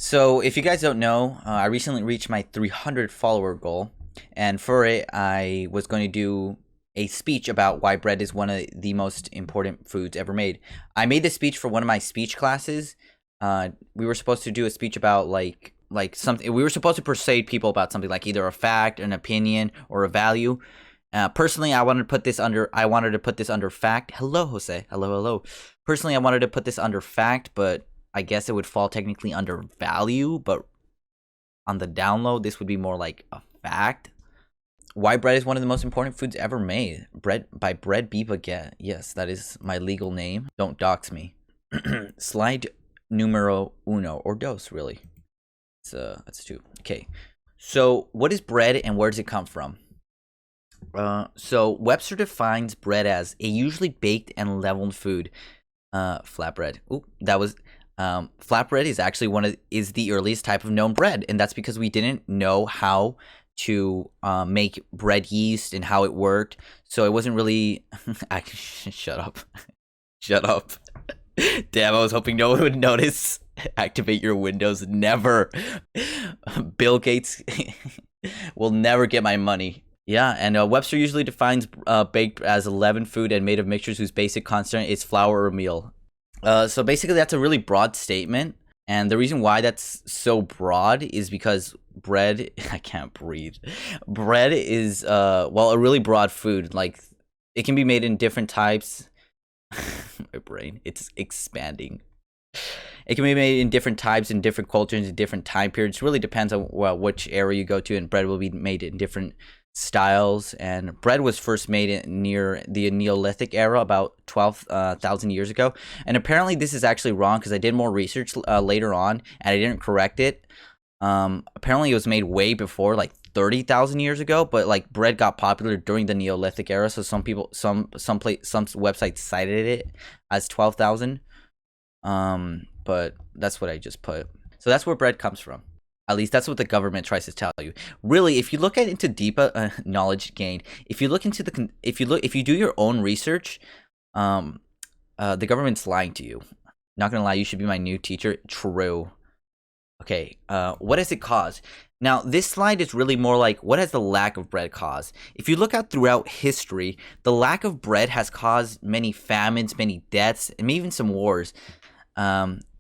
So, if you guys don't know, I recently reached my 300 follower goal, and for it, I was going to do a speech about why bread is one of the most important foods ever made. I made this speech for one of my speech classes. We were supposed to do a speech about like something. We were supposed to persuade people about something like either a fact, an opinion, or a value. Personally, I wanted to put this under fact. Hello, Jose. Hello, hello. Personally, I wanted to put this under fact, but I guess it would fall technically under value, but on the download, this would be more like a fact. Why bread is one of the most important foods ever made. Bread by Bread Be Baguette. Yes, that is my legal name. Don't dox me. Slide numero uno, or dos, really. That's two. Okay. So, what is bread and where does it come from? So Webster defines bread as a usually baked and leavened food. Flatbread. Ooh, that was flatbread is actually is the earliest type of known bread, and that's because we didn't know how to make bread yeast and how it worked. So it wasn't really. Shut up, shut up. Damn, I was hoping no one would notice. Activate your Windows. Never. Bill Gates will never get my money. Yeah, and Webster usually defines baked as a leavened food and made of mixtures whose basic constant is flour or meal. So basically, that's a really broad statement. And the reason why that's so broad is because bread, I can't breathe. Bread is, a really broad food. Like, it can be made in different types. My brain, it's expanding. It can be made in different types, in different cultures, in different time periods. It really depends on which area you go to, and bread will be made in different styles. And bread was first made near the Neolithic era, about 12,000 years ago. And apparently this is actually wrong because I did more research later on and I didn't correct it. Apparently it was made way before, like 30,000 years ago, but like bread got popular during the Neolithic era. So some websites cited it as 12,000. But that's what I just put. So that's where bread comes from. At least that's what the government tries to tell you. Really, if you look into deeper knowledge gain, if you do your own research, the government's lying to you. Not gonna lie, you should be my new teacher. True. Okay. What does it cause? Now, this slide is really more like, what has the lack of bread caused? If you look out throughout history, the lack of bread has caused many famines, many deaths, and maybe even some wars.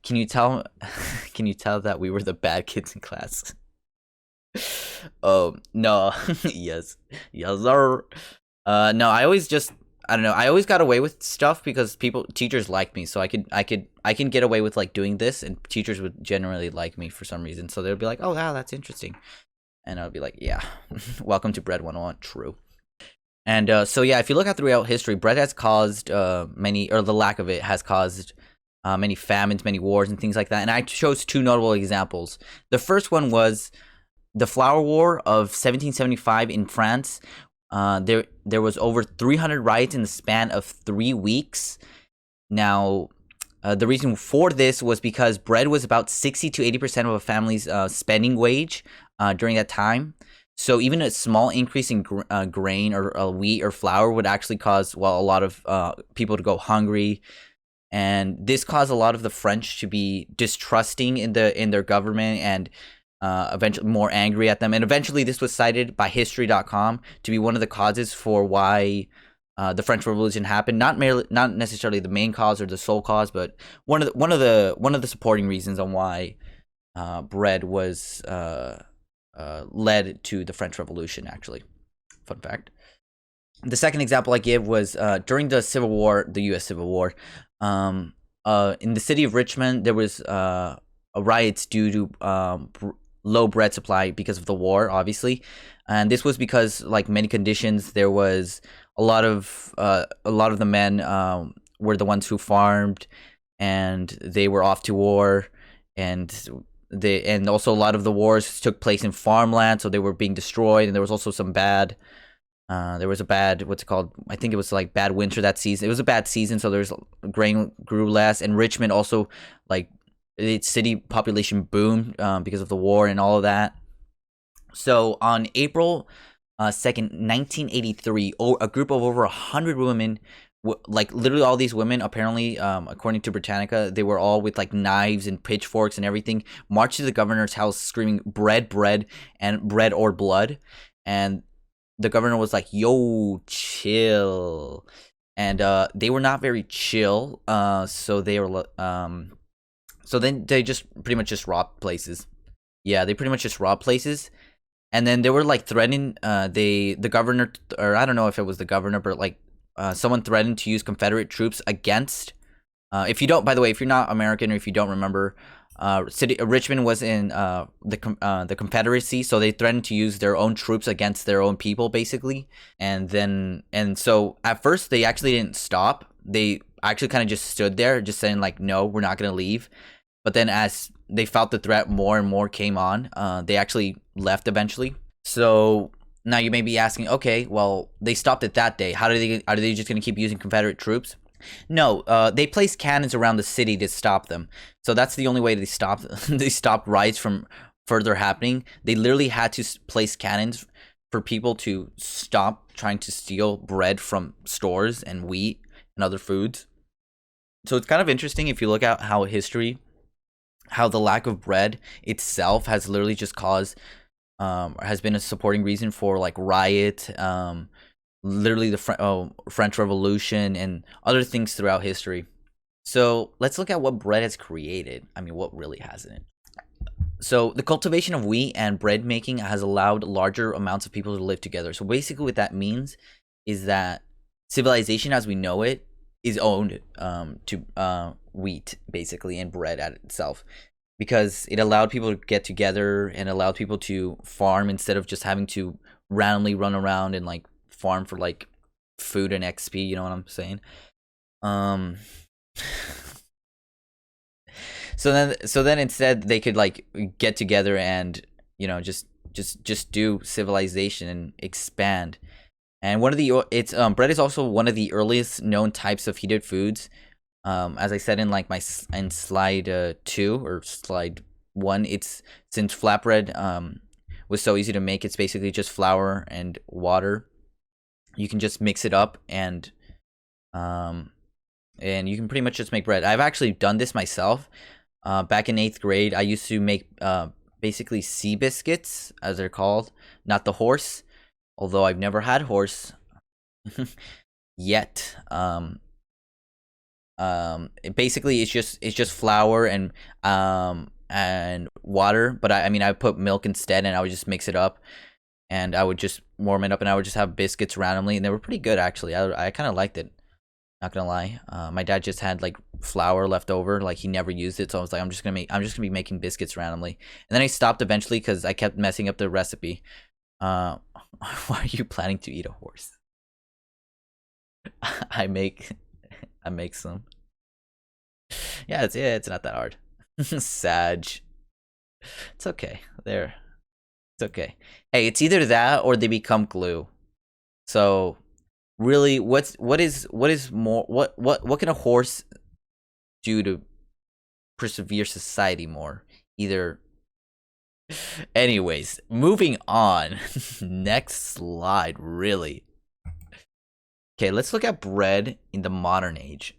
Can you tell that we were the bad kids in class? Oh, no. Yes, sir. No, I don't know. I always got away with stuff because teachers liked me, so I can get away with like doing this, and teachers would generally like me for some reason. So they'd be like, "Oh, wow, that's interesting," and I'd be like, "Yeah, welcome to Bread 101." True. And so yeah, if you look at throughout history, bread has caused the lack of it has caused many famines, many wars, and things like that. And I chose two notable examples. The first one was the Flour War of 1775 in France. There was over 300 riots in the span of 3 weeks. Now, the reason for this was because bread was about 60 to 80% of a family's spending wage during that time. So even a small increase in grain or wheat or flour would actually cause a lot of people to go hungry. And this caused a lot of the French to be distrusting in their government and eventually more angry at them. And eventually this was cited by history.com to be one of the causes for why the French Revolution happened. Not necessarily the main cause or the sole cause, but one of the supporting reasons on why bread was led to the French Revolution, actually. Fun fact. The second example I give was during the Civil War, the U.S. Civil War. In the city of Richmond, there was riots due to low bread supply because of the war, obviously, and this was because, like many conditions, there was a lot of the men were the ones who farmed, and they were off to war, and also a lot of the wars took place in farmland, so they were being destroyed, and there was also some bad. There was a bad, what's it called? I think it was like bad winter that season. It was a bad season, so there's grain grew less. And Richmond also, like, its city population boomed because of the war and all of that. So on April 2nd, 1983, a group of over 100 women Like literally all these women apparently, according to Britannica, they were all with like knives and pitchforks and everything, marched to the governor's house screaming bread, bread, and bread or blood. And the governor was like, yo, chill. And they were not very chill. So they were so then they just pretty much just robbed places. Yeah, they pretty much just robbed places. And then they were like threatening the governor, or I don't know if it was the governor, but like someone threatened to use Confederate troops against. If you don't, by the way, if you're not American or if you don't remember, city Richmond was in the Confederacy, so they threatened to use their own troops against their own people, basically. And so at first they actually didn't stop. They actually kind of just stood there, just saying like, no, we're not gonna leave. But then as they felt the threat more and more came on, they actually left eventually. So now you may be asking, okay, well, they stopped it that day. Are they just going to keep using Confederate troops? No, they placed cannons around the city to stop them. So that's the only way they stopped they stopped riots from further happening. They literally had to place cannons for people to stop trying to steal bread from stores and wheat and other foods. So it's kind of interesting if you look at how the lack of bread itself has literally just caused has been a supporting reason for like riot, literally the French Revolution and other things throughout history. So let's look at what bread has created. I mean, what really hasn't it? So the cultivation of wheat and bread making has allowed larger amounts of people to live together. So basically what that means is that civilization as we know it is owned to wheat, basically, and bread at itself, because it allowed people to get together and allowed people to farm instead of just having to randomly run around and like farm for like food and XP. You know what I'm saying? So then instead they could like get together and just do civilization and expand. And one of the bread is also one of the earliest known types of heated foods. As I said in like in slide 2 or slide 1, it's since flatbread was so easy to make, it's basically just flour and water. You can just mix it up and you can pretty much just make bread. I've actually done this myself. Back in 8th grade, I used to make basically sea biscuits, as they're called, not the horse. Although I've never had horse yet. Basically it's just flour and water, but I mean I put milk instead, and I would just mix it up, and I would just warm it up, and I would just have biscuits randomly, and they were pretty good actually. I kind of liked it, not gonna lie. My dad just had like flour left over, like he never used it, so I was like, I'm just gonna be making biscuits randomly, and then I stopped eventually because I kept messing up the recipe. Why are you planning to eat a horse? I make some. Yeah, it's not that hard. Sag. It's okay. There. It's okay. Hey, it's either that or they become glue. So really what can a horse do to persevere society more? Either. Anyways, moving on. Next slide, really. Okay, let's look at bread in the modern age.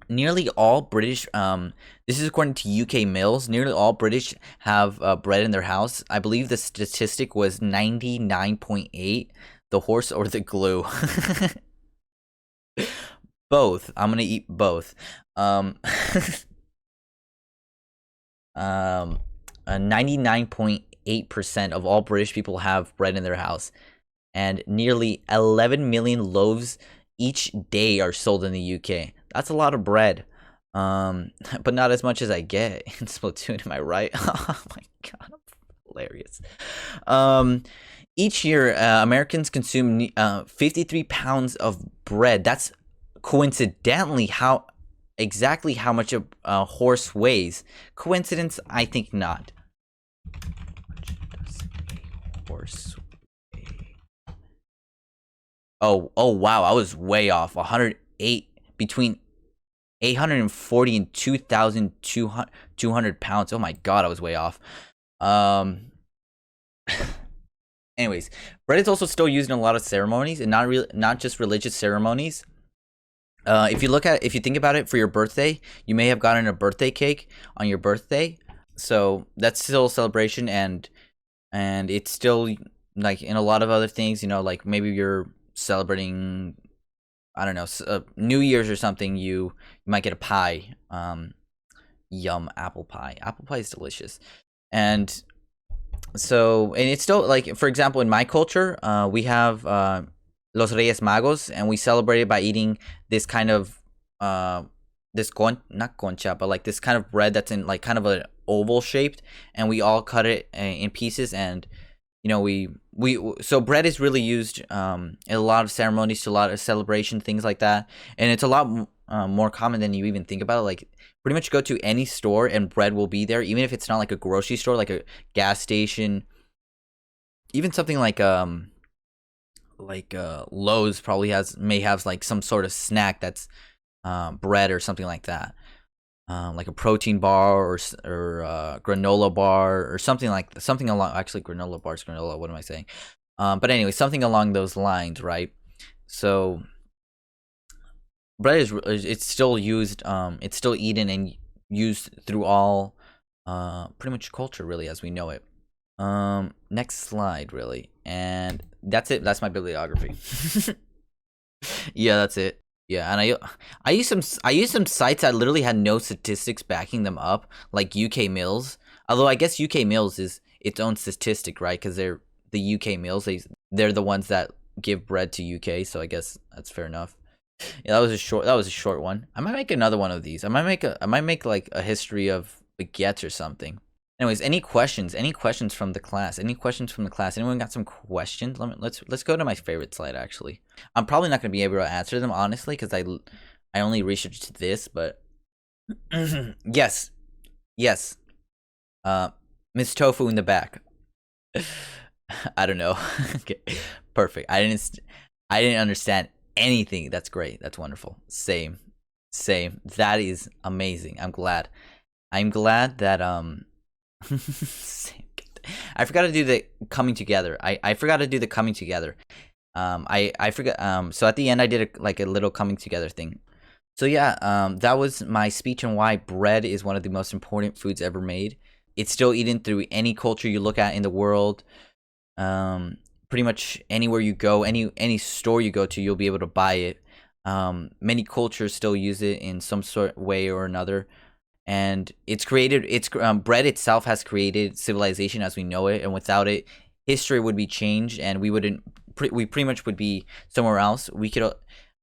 Nearly all British, this is according to UK Mills, nearly all British have bread in their house. I believe the statistic was 99.8, the horse or the glue. Both. I'm gonna eat both. 99.8% of all British people have bread in their house, and nearly 11 million loaves each day are sold in the UK. That's a lot of bread, but not as much as I get in Splatoon. Am I right? Oh my god, hilarious. Each year, Americans consume 53 pounds of bread. That's coincidentally exactly how much a horse weighs. Coincidence? I think not. How much does a horse weigh? Oh wow, I was way off. 108, between 840 and 2,200 pounds. Oh my god, I was way off. Anyways, bread is also still used in a lot of ceremonies, and not just religious ceremonies. If you think about it, for your birthday, you may have gotten a birthday cake on your birthday, so that's still a celebration, and it's still like in a lot of other things, like maybe you're celebrating, I don't know, New Year's or something. You might get a pie. Yum, apple pie. Apple pie is delicious, and and it's still like, for example, in my culture, we have Los Reyes Magos, and we celebrate it by eating this kind of not concha, but like this kind of bread that's in like kind of an oval shaped, and we all cut it in pieces, and we so bread is really used in a lot of ceremonies, to a lot of celebration, things like that, and it's a lot more common than you even think about it. Like, pretty much go to any store and bread will be there, even if it's not like a grocery store, like a gas station, even something like Lowe's probably may have like some sort of snack that's bread or something like that, like a protein bar or granola bar or something along. Actually, granola bars, granola. What am I saying? But anyway, something along those lines, right? So bread it's still used. It's still eaten and used through all pretty much culture, really, as we know it. Next slide, really, and that's it. That's my bibliography. Yeah, that's it. Yeah, and I used some sites that literally had no statistics backing them up, like UK Mills. Although I guess UK Mills is its own statistic, right? Because they're the UK Mills. They're the ones that give bread to UK, so I guess that's fair enough. Yeah, that was a short one. I might make another one of these. I might make like a history of baguettes or something. Anyways, any questions? Any questions from the class? Any questions from the class? Anyone got some questions? Let's go to my favorite slide. Actually, I'm probably not gonna be able to answer them honestly because I only researched this, but yes, yes. Miss Tofu in the back. I don't know. Okay, perfect. I didn't understand anything. That's great. That's wonderful. Same, same. That is amazing. I'm glad. I'm glad that I forgot to do the coming together. I forgot to do the coming together. I forgot. So at the end, I did like a little coming together thing. So yeah, that was my speech on why bread is one of the most important foods ever made. It's still eaten through any culture you look at in the world. Pretty much anywhere you go, any store you go to, you'll be able to buy it. Many cultures still use it in some sort way or another, and bread itself has created civilization as we know it, and without it, history would be changed, and we pretty much would be somewhere else. We could,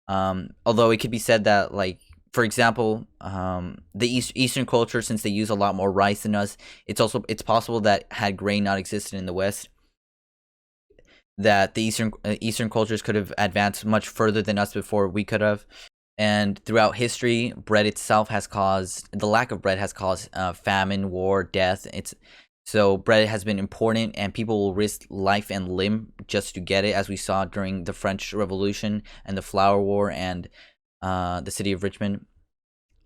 although it could be said that, like, for example, the Eastern culture, since they use a lot more rice than us, it's possible that had grain not existed in the West, that the Eastern cultures could have advanced much further than us before we could have. And throughout history, the lack of bread has caused famine, war, death. So bread has been important, and people will risk life and limb just to get it, as we saw during the French Revolution and the Flour War and the city of Richmond.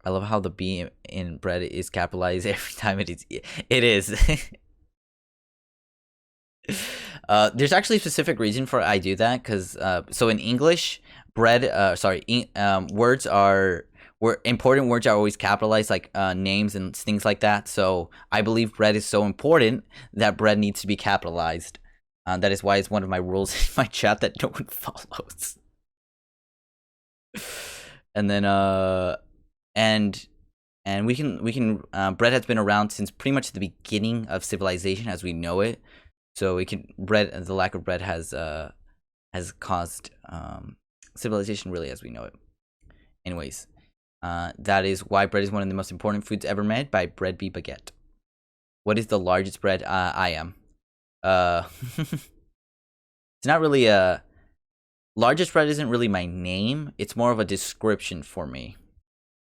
I love how the B in bread is capitalized every time it is. It is. There's actually a specific reason for I do that, because so in English, words important words are always capitalized, like names and things like that. So I believe bread is so important that bread needs to be capitalized. That is why it's one of my rules in my chat that no one follows. And then and we can bread has been around since pretty much the beginning of civilization as we know it. So the lack of bread has caused civilization really as we know it. Anyways, that is why bread is one of the most important foods ever made, by Bread Be Baguette. What is the largest bread? I am. It's not really largest bread isn't really my name. It's more of a description for me.